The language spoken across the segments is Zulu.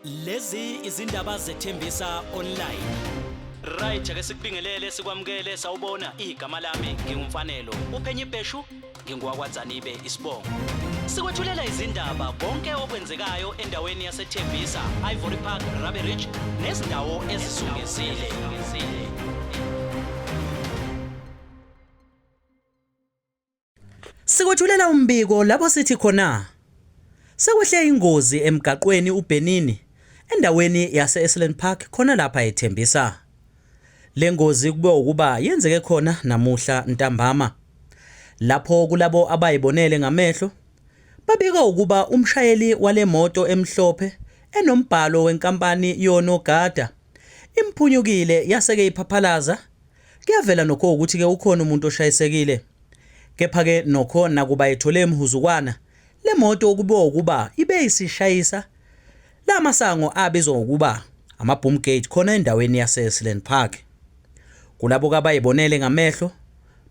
Lezi izindaba zethembisa online. Right ake sikubingelele sikwamukele sawubona igama lami ngingumfanelo uphenye ibheshu ngingwakwaZanibe isibongo. Sikwethulela izindaba konke okwenzekayo endaweni yaseThembisa, Ivory Park, Rabbe Ridge nezindawo ezisungezile. Sikwethulela umbiko lapho sithi khona sekwehle ingozi emgaqweni uBenini endaweni yase-Esalen Park khona lapha eThembisa. Le ngozi kube ukuba yenzeke khona namuhla ntambama. Lapho kulabo abayibonele ngamehlo babika ukuba umshayeli wale moto emhlophe enombhalo wenkampani yoNogada imphunyukile yaseke iphaphalaza. Kuyavela nokho ukuthi ke ukhona umuntu oshayisekile. Kepha ke nokho nakuba ethole emhuzukwana le moto kube ukuba ibe isishayisa la masango abizwa ukuba ama-boom gate khona endaweni yase-Esalen Park. Kulabo abayibonele ngamehlo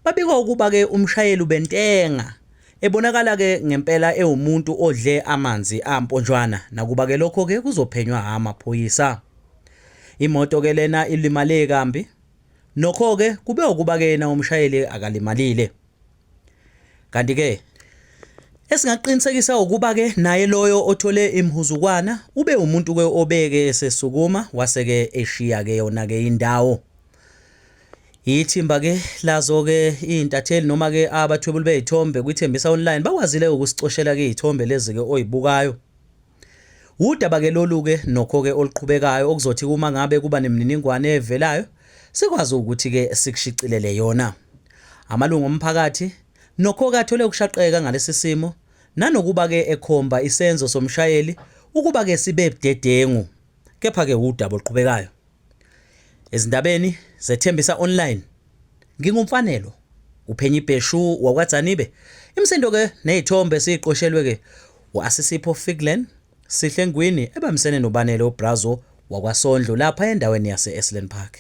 babika ukuba ke umshayeli ubentenga ebonakala ke ngempela ewumuntu odle amanzi amponjwana nakuba ke lokho ke kuzophenywa amaphoyisa. Imoto ke lena ilimale kambi nokho ke kube ukuba ke na umshayeli akalimalile. Kanti ke esingaqinisekisa ukuba ke naye loyo othole imhuzukwana ube umuntu ke obeke esesukuma waseke eshiya ke yona ke indawo. Ithimba ke lazo ke intatheli noma ke abathwebuli bezithombe kwithembisa online bakwazile ukusicoshela ke izithombe lezi ke oyibukayo. Udaba ke lolu ke nokho ke oluqhubekayo okuzothi uma ngabe kuba nemininingwane evelayo sikwazi ukuthi ke sikushicilele yona. Amalungu omphakathi nokho ke athole ukushaqeka ngalesi simo nanokuba ke ekhomba isenzo somshayeli ukuba ke sibe budedengu. Kepha ke udaba oluqhubekayo ezindabeni zethembisa online ngingumfanelo uphenye ibheshu wakwaZanibe. Imsindo ke nezithombe siqoshelwe ke uAsisipho Figlen Sihle Ngwini ebamsene noBanele oBrazo wakwaSondlo lapha endaweni yase-Esalen Park.